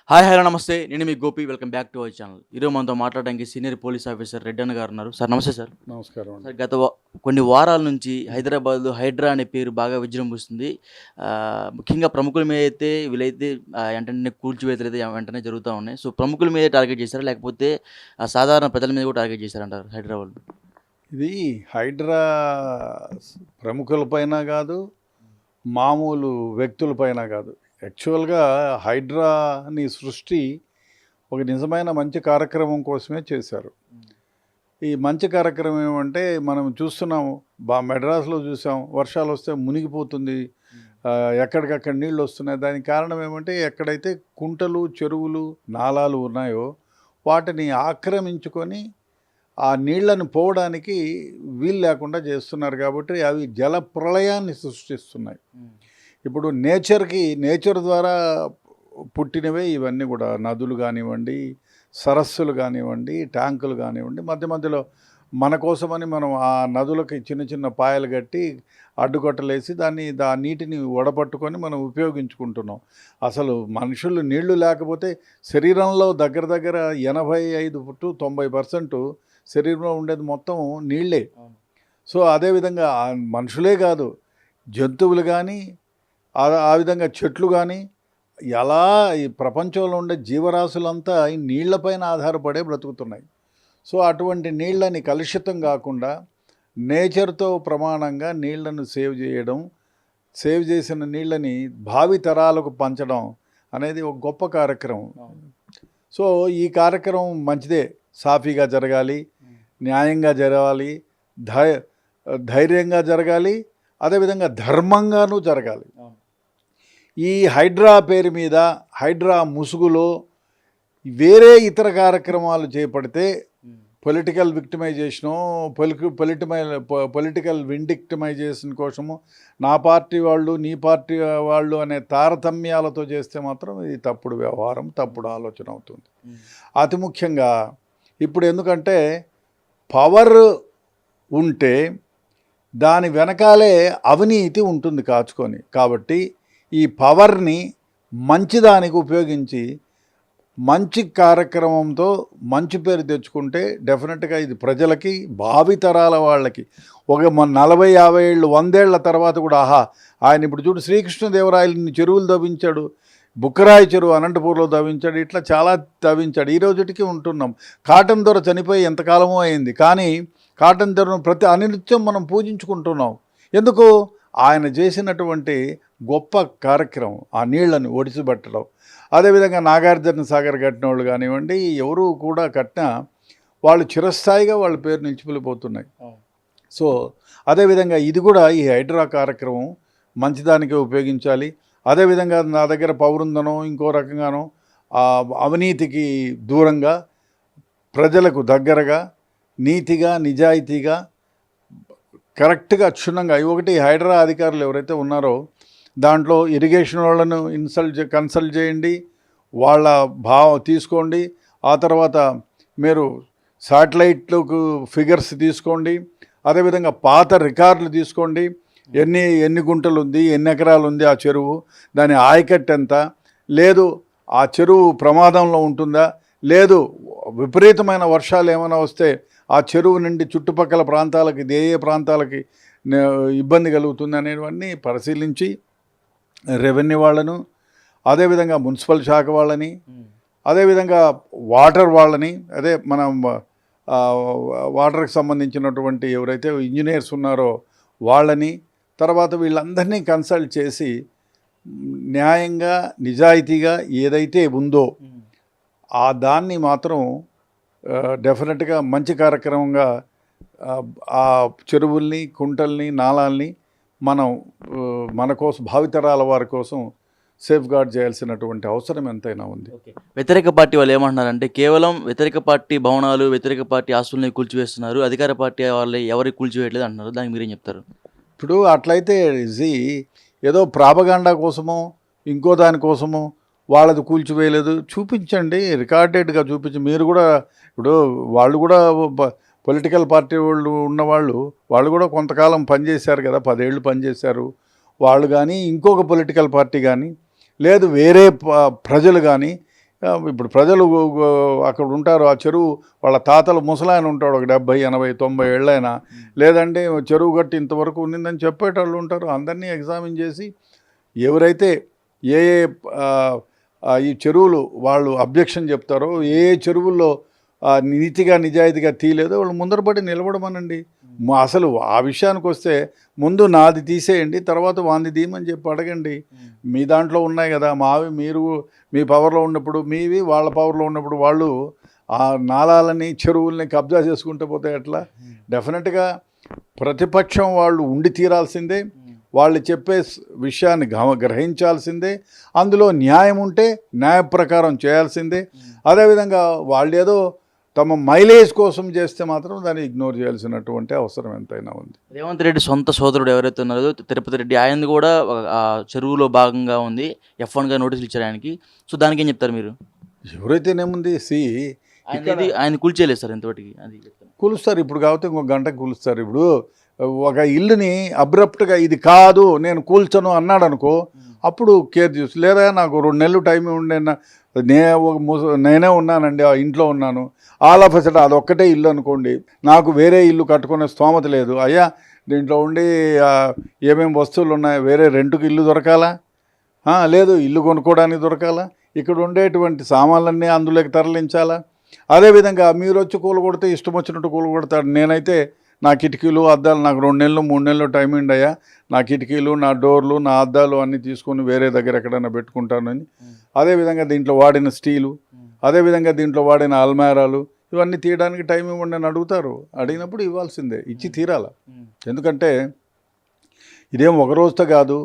Hi hello నమస్తే. నేను మీ Gopi. Welcome back to our channel. ఈరోజు మనతో మాట్లాడడానికి సీనియర్ పోలీస్ ఆఫీసర్ రెడ్డి అన్న గారు ఉన్నారు. సార్ నమస్తే సార్. నమస్కారం అండి. సార్ కొన్ని వారాల నుంచి హైదరాబాద్లో హైడ్రా అనే పేరు బాగా విజృంభిస్తుంది. ముఖ్యంగా ప్రముఖుల మీద అయితే వీళ్ళైతే వెంటనే కూల్చివేతలు అయితే వెంటనే జరుగుతూ ఉన్నాయి. సో ప్రముఖుల మీద టార్గెట్ చేశారా, లేకపోతే సాధారణ ప్రజల మీద కూడా టార్గెట్ చేశారంటారు హైదరాబాద్? ఇది హైడ్రా ప్రముఖులపైన కాదు, మామూలు వ్యక్తులపైన కాదు. యాక్చువల్గా హైడ్రాని సృష్టి ఒక నిజమైన మంచి కార్యక్రమం కోసమే చేశారు. ఈ మంచి కార్యక్రమం ఏమంటే మనం చూస్తున్నాము, మెడ్రాస్లో చూసాం, వర్షాలు వస్తే మునిగిపోతుంది, ఎక్కడికక్కడ నీళ్ళు వస్తున్నాయి. దానికి కారణం ఏమంటే ఎక్కడైతే కుంటలు, చెరువులు, నాలాలు ఉన్నాయో వాటిని ఆక్రమించుకొని ఆ నీళ్లను పోవడానికి వీలు లేకుండా చేస్తున్నారు. కాబట్టి అవి జల ప్రళయాన్ని సృష్టిస్తున్నాయి. ఇప్పుడు నేచర్ ద్వారా పుట్టినవే ఇవన్నీ కూడా. నదులు కానివ్వండి, సరస్సులు కానివ్వండి, ట్యాంకులు కానివ్వండి, మధ్య మధ్యలో మన కోసమని మనం ఆ నదులకి చిన్న చిన్న పాయలు కట్టి అడ్డుకట్టలేసి ఆ నీటిని వడపట్టుకొని మనం ఉపయోగించుకుంటున్నాం. అసలు మనుషులు నీళ్లు లేకపోతే శరీరంలో దగ్గర 85 to 90% శరీరంలో ఉండేది మొత్తం నీళ్ళే. సో అదేవిధంగా మనుషులే కాదు, జంతువులు కానీ, ఆ విధంగా చెట్లు కానీ, ఎలా ఈ ప్రపంచంలో ఉండే జీవరాశులంతా ఈ నీళ్లపైన ఆధారపడే బ్రతుకుతున్నాయి. సో అటువంటి నీళ్ళని కలుషితం కాకుండా నేచర్తో ప్రమాణంగా నీళ్లను సేవ్ చేసిన నీళ్ళని భావి తరాలకు పంచడం అనేది ఒక గొప్ప కార్యక్రమం. సో ఈ కార్యక్రమం మంచిదే, సాఫీగా జరగాలి, న్యాయంగా జరగాలి, ధైర్యంగా జరగాలి, అదేవిధంగా ధర్మంగానూ జరగాలి. ఈ హైడ్రా పేరు మీద, హైడ్రా ముసుగులో వేరే ఇతర కార్యక్రమాలు చేపడితే పొలిటికల్ విక్టిమైజేషను, పొలిటికల్ విండిక్టిమైజేషన్ కోసము నా పార్టీ వాళ్ళు, నీ పార్టీ వాళ్ళు అనే తారతమ్యాలతో చేస్తే మాత్రం ఇది తప్పుడు వ్యవహారం, తప్పుడు ఆలోచన అవుతుంది. అతి ముఖ్యంగా ఇప్పుడు ఎందుకంటే పవర్ ఉంటే దాని వెనకాలే అవినీతి ఉంటుంది కాచుకొని. కాబట్టి ఈ పవర్ని మంచిదానికి ఉపయోగించి మంచి కార్యక్రమంతో మంచి పేరు తెచ్చుకుంటే డెఫినెట్గా ఇది ప్రజలకి, భావితరాల వాళ్ళకి ఒక 40-50 ఏళ్ళు, 100 ఏళ్ల తర్వాత కూడా ఆయన ఇప్పుడు చూడు, శ్రీకృష్ణదేవరాయలని చెరువులు తవ్వించాడు, బుక్కరాయి చెరువు అనంతపూర్లో తవ్వించాడు, ఇట్లా చాలా తవ్వించాడు. ఈ రోజుటికి ఉంటున్నాం. కాటన్ దొర చనిపోయి ఎంతకాలమో అయింది, కానీ కాటన్ దొరను అనినిత్యం మనం పూజించుకుంటున్నాం. ఎందుకు? ఆయన చేసినటువంటి గొప్ప కార్యక్రమం, ఆ నీళ్లను ఒడిసిబట్టడం. అదేవిధంగా నాగార్జున సాగర్ కట్టిన వాళ్ళు కానివ్వండి, ఎవరు కూడా కట్టినా వాళ్ళు చిరస్థాయిగా వాళ్ళ పేరు నిలిచిపోతున్నాయి. సో అదేవిధంగా ఇది కూడా, ఈ హైడ్రా కార్యక్రమం మంచిదానికే ఉపయోగించాలి. అదేవిధంగా నా దగ్గర పౌరుందనో ఇంకో రకంగానో అవినీతికి దూరంగా, ప్రజలకు దగ్గరగా, నీతిగా, నిజాయితీగా, కరెక్ట్గా, క్షుణ్ణంగా. ఒకటి, హైడ్రా అధికారులు ఎవరైతే ఉన్నారో దాంట్లో ఇరిగేషన్ వాళ్ళను కన్సల్ట్ చేయండి, వాళ్ళ తీసుకోండి. ఆ తర్వాత మీరు శాటిలైట్లకు ఫిగర్స్ తీసుకోండి. అదేవిధంగా పాత రికార్డులు తీసుకోండి. ఎన్ని గుంటలు ఉంది, ఎన్ని ఎకరాలు ఉంది ఆ చెరువు, దాని ఆయకట్టు ఎంత, లేదు ఆ చెరువు ప్రమాదంలో ఉంటుందా, లేదు విపరీతమైన వర్షాలు ఏమైనా వస్తే ఆ చెరువు నుండి చుట్టుపక్కల ప్రాంతాలకి, ఏ ప్రాంతాలకి ఇబ్బంది కలుగుతుంది అనేవన్నీ పరిశీలించి రెవెన్యూ వాళ్ళను, అదేవిధంగా మున్సిపల్ శాఖ వాళ్ళని, అదేవిధంగా వాటర్ వాళ్ళని, అదే మనం వాటర్కి సంబంధించినటువంటి ఎవరైతే ఇంజనీర్స్ ఉన్నారో వాళ్ళని, తర్వాత వీళ్ళందరినీ కన్సల్ట్ చేసి న్యాయంగా, నిజాయితీగా ఏదైతే ఉందో ఆ దాన్ని మాత్రం డెఫినెట్గా మంచి కార్యక్రమంగా ఆ చెరువుల్ని, కుంటల్ని, నాళాల్ని మనం మన కోసం, భావితరాల వారి కోసం సేఫ్ గార్డ్ చేయాల్సినటువంటి అవసరం ఎంతైనా ఉంది. వ్యతిరేక పార్టీ వాళ్ళు ఏమంటున్నారంటే, కేవలం వ్యతిరేక పార్టీ భవనాలు, వ్యతిరేక పార్టీ ఆస్తుల్ని కూల్చివేస్తున్నారు, అధికార పార్టీ వాళ్ళు ఎవరికి కూల్చివేయట్లేదు అంటున్నారు. దానికి మీరేం చెప్తారు? ఇప్పుడు అట్లయితే ఏదో ప్రాపగాండా కోసమో ఇంకో దానికోసమో వాళ్ళది కూల్చివేయలేదు చూపించండి, రికార్డెడ్గా చూపించి. మీరు కూడా ఇప్పుడు వాళ్ళు కూడా పొలిటికల్ పార్టీ వాళ్ళు ఉన్నవాళ్ళు, వాళ్ళు కూడా కొంతకాలం పనిచేశారు కదా, 10 ఏళ్ళు పనిచేశారు వాళ్ళు. కానీ ఇంకొక పొలిటికల్ పార్టీ కానీ, లేదు వేరే ప్రజలు కానీ ఇప్పుడు ప్రజలు అక్కడ ఉంటారు, ఆ చెరువు వాళ్ళ తాతలు ముసలాయన ఉంటాడు, ఒక 70, 80, 90 ఏళ్ళైనా, లేదంటే చెరువు గట్టి ఇంతవరకు ఉన్నిందని చెప్పేటోళ్ళు ఉంటారు. అందరినీ ఎగ్జామిన్ చేసి ఎవరైతే ఏ ఏ ఈ చెరువులు వాళ్ళు అబ్జెక్షన్ చెప్తారో, ఏ చెరువుల్లో నీతిగా నిజాయితీగా తీయలేదో వాళ్ళు ముందరపడి నిలబడమనండి. అసలు ఆ విషయానికి వస్తే ముందు నాది తీసేయండి, తర్వాత వాంది తీయమని చెప్పి అడగండి. మీ దాంట్లో ఉన్నాయి కదా, మావి మీరు మీ పవర్లో ఉన్నప్పుడు మీవి, వాళ్ళ పవర్లో ఉన్నప్పుడు వాళ్ళు ఆ నాలాలని చెరువుల్ని కబ్జా చేసుకుంటూ పోతే ఎట్లా? డెఫినెట్గా ప్రతిపక్షం వాళ్ళు ఉండి తీరాల్సిందే, వాళ్ళు చెప్పే విషయాన్ని గ్రహించాల్సిందే, అందులో న్యాయం ఉంటే న్యాయ ప్రకారం చేయాల్సిందే. అదేవిధంగా వాళ్ళు ఏదో తమ మైలేజ్ కోసం చేస్తే మాత్రం దాన్ని ఇగ్నోర్ చేయాల్సినటువంటి అవసరం ఎంతైనా ఉంది. రేవంత్ రెడ్డి సొంత సోదరుడు ఎవరైతే ఉన్నారో తిరుపతి రెడ్డి, ఆయన కూడా చెరువులో భాగంగా ఉంది, F1గా నోటీసులు ఇచ్చారు ఆయనకి. సో దానికి ఏం చెప్తారు మీరు? ఎవరైతేనేముంది, ఆయన కూల్చేయలేదు సార్ ఇంతవరకు, అది కూలుస్తారు. ఇప్పుడు కాబట్టి ఇంకొక గంటకు కూలుస్తారు. ఇప్పుడు ఒక ఇల్లుని అబ్రప్ట్గా ఇది కాదు నేను కూల్చను అన్నాడు అనుకో, అప్పుడు కేర్ చేసి, లేదా నాకు 2 నెలలు టైం ఉండే, నేనే ఉన్నానండి, ఆ ఇంట్లో ఉన్నాను, ఆల్ ఆఫ్ అసలు అదొక్కటే ఇల్లు అనుకోండి, నాకు వేరే ఇల్లు కట్టుకునే స్తోమత లేదు, అయ్యా దీంట్లో ఉండి ఏమేమి వస్తువులు ఉన్నాయి, వేరే రెంట్కి ఇల్లు దొరకాలా, లేదు ఇల్లు కొనుక్కోవడానికి దొరకాలా, ఇక్కడ ఉండేటువంటి సామాన్లన్నీ అందులోకి తరలించాలా. అదేవిధంగా మీరు వచ్చి కూలగొడితే ఇష్టం వచ్చినట్టు కూలగొడతాడు. నేనైతే నా కిటికీలు అద్దాలు నాకు 2 నెలలు 3 నెలలు టైం ఉండయా, నా కిటికీలు నా డోర్లు నా అద్దాలు అన్నీ తీసుకొని వేరే దగ్గర ఎక్కడైనా పెట్టుకుంటానని. అదేవిధంగా దీంట్లో వాడిన స్టీలు, అదేవిధంగా దీంట్లో వాడిన అల్మారాలు ఇవన్నీ తీయడానికి టైం ఇవ్వండి అని అడుగుతారు. అడిగినప్పుడు ఇవ్వాల్సిందే, ఇచ్చి తీరాల. ఎందుకంటే ఇదేం ఒక రోజుతో కాదు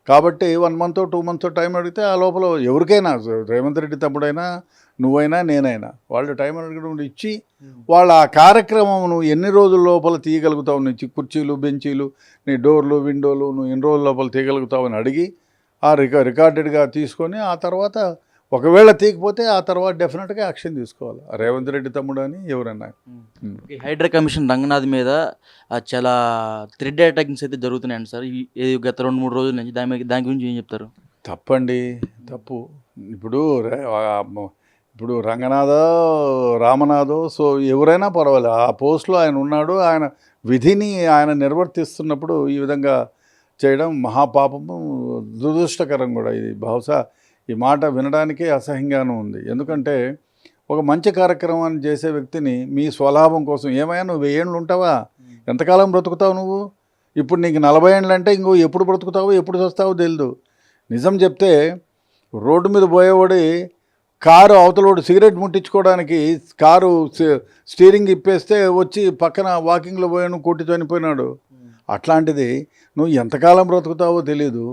కాబట్టి 1 మంత్ 2 మంత్స్ టైం అడిగితే ఆ లోపల ఎవరికైనా, రేవంత్ రెడ్డి తమ్ముడైనా నువ్వైనా నేనైనా, వాళ్ళు టైం అడగడం ఇచ్చి వాళ్ళ ఆ కార్యక్రమం నువ్వు ఎన్ని రోజుల లోపల తీయగలుగుతావు, నీ కుర్చీలు బెంచీలు నీ డోర్లు విండోలు నువ్వు ఎన్ని రోజుల లోపల తీయగలుగుతావు అని అడిగి ఆ రికార్డెడ్గా తీసుకొని, ఆ తర్వాత ఒకవేళ తీయకపోతే ఆ తర్వాత డెఫినెట్గా యాక్షన్ తీసుకోవాలి. రేవంత్ రెడ్డి తమ్ముడు అని ఎవరన్నా. హైడ్రా కమిషన్ రంగనాథ్ మీద చాలా థ్రెడ్ అటాకింగ్స్ అయితే జరుగుతున్నాయండి సార్, గత 2-3 రోజుల నుంచి. దాని గురించి ఏం చెప్తారు? తప్పండి, తప్పు. ఇప్పుడు రంగనాథో రామనాథో సో ఎవరైనా పర్వాలేదు, ఆ పోస్ట్లో ఆయన ఉన్నాడు, ఆయన విధిని ఆయన నిర్వర్తిస్తున్నప్పుడు ఈ విధంగా చేయడం మహాపాపము, దురదృష్టకరం కూడా. ఇది బహుశా ఈ మాట వినడానికే అసహ్యంగానూ ఉంది. ఎందుకంటే ఒక మంచి కార్యక్రమాన్ని చేసే వ్యక్తిని మీ స్వలాభం కోసం, ఏమైనా నువ్వు 1000 ఏళ్ళు ఉంటావా, ఎంతకాలం బ్రతుకుతావు నువ్వు? ఇప్పుడు నీకు 40 ఏళ్ళు అంటే ఇంకో ఎప్పుడు బ్రతుకుతావో ఎప్పుడు వస్తావో తెలియదు. నిజం చెప్తే రోడ్డు మీద పోయేవాడి కారు అవతలోడు సిగరెట్ ముట్టించుకోవడానికి కారు స్టీరింగ్ ఇప్పేస్తే వచ్చి పక్కన వాకింగ్లో పోయాను కొట్టి చనిపోయినాడు. అట్లాంటిది నువ్వు ఎంతకాలం బ్రతుకుతావో తెలీదు.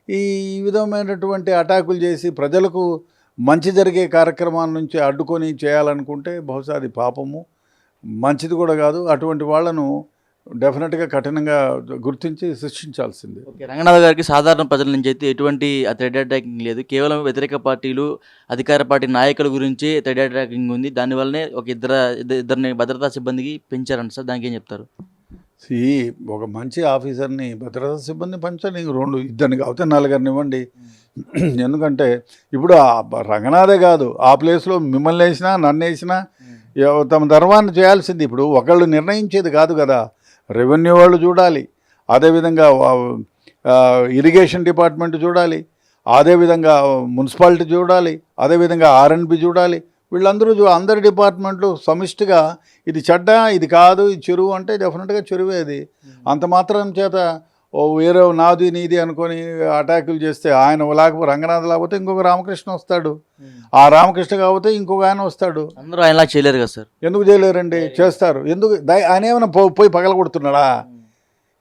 ఈ విధమైనటువంటి అటాకులు చేసి ప్రజలకు మంచి జరిగే కార్యక్రమాల నుంచి అడ్డుకొని చేయాలనుకుంటే బహుశా అది పాపము, మంచిది కూడా కాదు. అటువంటి వాళ్ళను డెఫినెట్గా కఠినంగా గుర్తించి శిక్షించాల్సిందే. ఓకే, రంగనాథ్ గారికి సాధారణ ప్రజల నుంచి అయితే ఎటువంటి థ్రెడ్ అటాకింగ్ లేదు, కేవలం వ్యతిరేక పార్టీలు అధికార పార్టీ నాయకుల గురించి థ్రెడ్ అటాకింగ్ ఉంది. దానివల్లనే ఒక ఇద్దరిని భద్రతా సిబ్బందికి పెంచారంట సార్, దానికి ఏం చెప్తారు? ఒక మంచి ఆఫీసర్ని భద్రతా సిబ్బంది పంచాలి, 2 కాకపోతే 4 ఇవ్వండి. ఎందుకంటే ఇప్పుడు రంగనాథే కాదు, ఆ ప్లేస్లో మిమ్మల్ని వేసినా నన్ను వేసినా తమ ధర్మాన్ని చేయాల్సింది. ఇప్పుడు ఒకళ్ళు నిర్ణయించేది కాదు కదా, రెవెన్యూ వాళ్ళు చూడాలి, అదేవిధంగా ఇరిగేషన్ డిపార్ట్మెంట్ చూడాలి, అదేవిధంగా మున్సిపాలిటీ చూడాలి, అదేవిధంగా R&B చూడాలి. వీళ్ళందరూ అందరి డిపార్ట్మెంట్లు సమిష్టిగా ఇది చెడ్డ ఇది కాదు ఇది చెరువు అంటే డెఫినెట్గా చెరువే అది. అంత మాత్రం చేత వేరే నాది నీది అనుకొని అటాకులు చేస్తే ఆయన లేకపోతే రంగనాథ్ లేకపోతే ఇంకొక రామకృష్ణ వస్తాడు, ఆ రామకృష్ణ కాకపోతే ఇంకొక ఆయన వస్తాడు. అందరూ ఆయనలా చేయలేరు కదా సార్? ఎందుకు చేయలేరండి, చేస్తారు. ఎందుకు ఆయన ఏమైనా పోయి పగల కొడుతున్నాడా?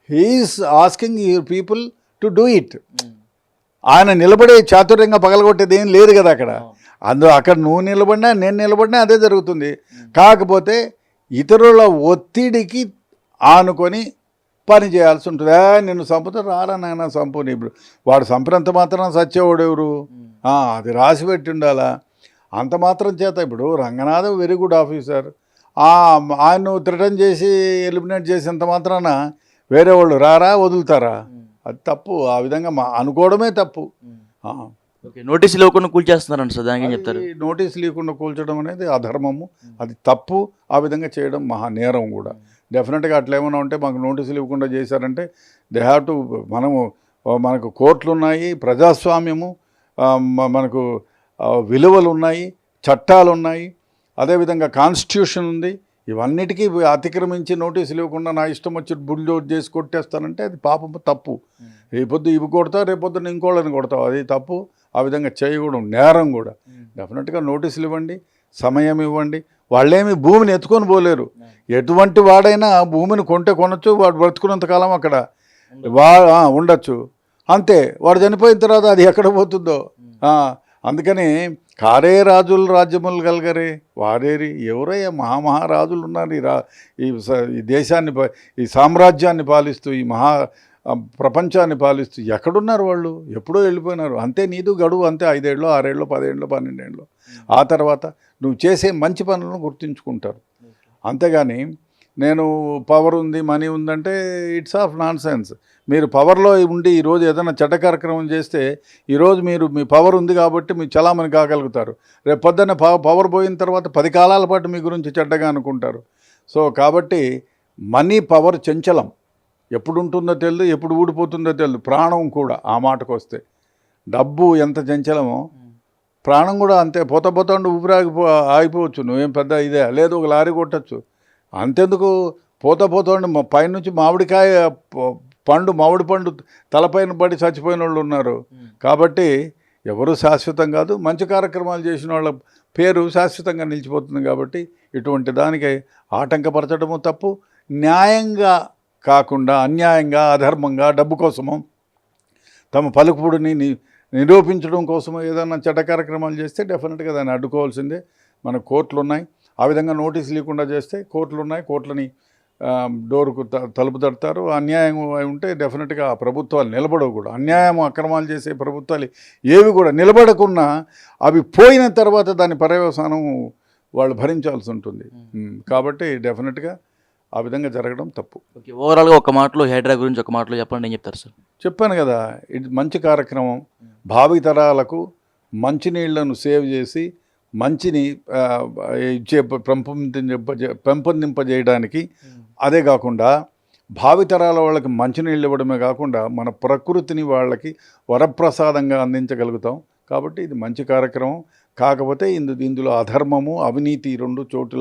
He is asking your people to do it. ఆయన నిలబడే చాతుర్యంగా పగలగొట్టేది ఏం లేదు కదా అక్కడ. అక్కడ నువ్వు నిలబడినా నేను నిలబడినా అదే జరుగుతుంది. కాకపోతే ఇతరుల ఒత్తిడికి ఆనుకొని పని చేయాల్సి ఉంటుంది. నిన్ను చంపుతా రారా నాయన చంపుని. ఇప్పుడు వాడు చంపినంత మాత్రం సచ్చేవాడు ఎవరు? అది రాసి పెట్టి ఉండాలా. అంత మాత్రం చేత ఇప్పుడు రంగనాథ్ వెరీ గుడ్ ఆఫీసర్, ఆయన థ్రెటన్ చేసి ఎలిమినేట్ చేసేంత మాత్రాన వేరే వాళ్ళు రారా వదులుతారా? అది తప్పు. ఆ విధంగా అనుకోవడమే తప్పు. ఓకే. నోటీసులు ఇవ్వకుండా కూల్చేస్తున్నారంట సార్, దానికి ఏం చెప్తారు? అది నోటీస్ లేకుండా కూల్చడం అనేది అధర్మము, అది తప్పు. ఆ విధంగా చేయడం మహా నేరం కూడా. డెఫినెట్గా అట్లా ఏమైనా ఉంటే మాకు నోటీసులు ఇవ్వకుండా చేశారంటే దే హ్యావ్ టు, మనకు కోర్టులు ఉన్నాయి, ప్రజాస్వామ్యము, మనకు విలువలు ఉన్నాయి, చట్టాలు ఉన్నాయి, అదేవిధంగా కాన్స్టిట్యూషన్ ఉంది. ఇవన్నిటికీ అతిక్రమించి నోటీసులు ఇవ్వకుండా నా ఇష్టం వచ్చి బుల్డోజ్ చేసి కొట్టేస్తానంటే అది పాపము, తప్పు. రేపొద్దు ఇవి కొడతావు, రేపొద్దున ఇంకోళ్ళని కొడతావు, అది తప్పు. ఆ విధంగా చేయకూడదు, నేరం కూడా. డెఫినెట్గా నోటీసులు ఇవ్వండి, సమయం ఇవ్వండి. వాళ్ళేమి భూమిని ఎత్తుకొని పోలేరు. ఎటువంటి వాడైనా భూమిని కొంటే కొనొచ్చు, వాడు బ్రతుకున్నంతకాలం అక్కడ ఉండొచ్చు, అంతే. వాడు చనిపోయిన తర్వాత అది ఎక్కడ పోతుందో. అందుకని కారే రాజులు రాజ్యములు కలగరే వారేరి, ఎవరయ్యా మహామహారాజులు ఉన్నారు ఈ దేశాన్ని, ఈ సామ్రాజ్యాన్ని పాలిస్తూ, ఈ ప్రపంచాన్ని పాలిస్తూ. ఎక్కడున్నారు వాళ్ళు? ఎప్పుడో వెళ్ళిపోయినారు. అంతే, నీదు గడువు అంతే. 5 ఏళ్ళు 6 ఏళ్ళు 10 ఏళ్ళు 12 ఏళ్ళు. ఆ తర్వాత నువ్వు చేసే మంచి పనులను గుర్తుంచుకుంటారు. అంతేగాని నేను పవర్ ఉంది, మనీ ఉందంటే ఇట్స్ ఆఫ్ నాన్ సెన్స్. మీరు పవర్లో ఉండి ఈరోజు ఏదైనా చెడ్డ కార్యక్రమం చేస్తే, ఈరోజు మీరు మీ పవర్ ఉంది కాబట్టి మీరు చలామణి కాగలుగుతారు. రేపు పొద్దున్న పవర్ పోయిన తర్వాత 10 కాలాల పాటు మీ గురించి చెడ్డగా అనుకుంటారు. సో కాబట్టి మనీ, పవర్ చంచలం. ఎప్పుడు ఉంటుందో తెలియదు, ఎప్పుడు ఊడిపోతుందో తెలియదు. ప్రాణం కూడా ఆ మాటకు వస్తే, డబ్బు ఎంత చంచలమో ప్రాణం కూడా అంతే. పోతా ఉండి ఊపిరి ఆగిపోవచ్చు. నువ్వేం పెద్ద ఇదే లేదు, ఒక లారీ కొట్టచ్చు. అంతెందుకు, పోతా ఉండి పైనుంచి మామిడి పండు తలపైన పడి చచ్చిపోయిన వాళ్ళు ఉన్నారు. కాబట్టి ఎవరు శాశ్వతం కాదు. మంచి కార్యక్రమాలు చేసిన వాళ్ళ పేరు శాశ్వతంగా నిలిచిపోతుంది. కాబట్టి ఇటువంటి దానికి ఆటంకపరచడము తప్పు. న్యాయంగా కాకుండా అన్యాయంగా, అధర్మంగా, డబ్బు కోసము, తమ పలుకుబడిని నిరూపించడం కోసము ఏదైనా చెడ్డ కార్యక్రమాలు చేస్తే డెఫినెట్గా దాన్ని అడ్డుకోవాల్సిందే. మన కోర్టులు ఉన్నాయి. ఆ విధంగా నోటీసు లేకుండా చేస్తే కోర్టులు ఉన్నాయి. కోర్టులని డోరుకు తలుపు తడతారు. అన్యాయం ఉంటే డెఫినెట్గా ఆ ప్రభుత్వాలు నిలబడవు కూడా. అన్యాయం, అక్రమాలు చేసే ప్రభుత్వాలు ఏవి కూడా నిలబడకున్నా అవి పోయిన తర్వాత దాని పర్యవసానం వాళ్ళు భరించాల్సి ఉంటుంది. కాబట్టి డెఫినెట్గా ఆ విధంగా జరగడం తప్పు. ఓకే. ఓవరాల్గా ఒక మాటలో హైడ్రా గురించి ఒక మాటలో చెప్పండి, ఏం చెప్తారు సార్? చెప్పాను కదా, ఇది మంచి కార్యక్రమం. భావితరాలకు మంచినీళ్లను సేవ్ చేసి మంచిని పెంపొందింపజేయడానికి, అదే కాకుండా భావితరాల వాళ్ళకి మంచినీళ్ళు ఇవ్వడమే కాకుండా మన ప్రకృతిని వాళ్ళకి వరప్రసాదంగా అందించగలుగుతాం. కాబట్టి ఇది మంచి కార్యక్రమం. కాకపోతే ఇందులో అధర్మము, అవినీతి 2 చోటు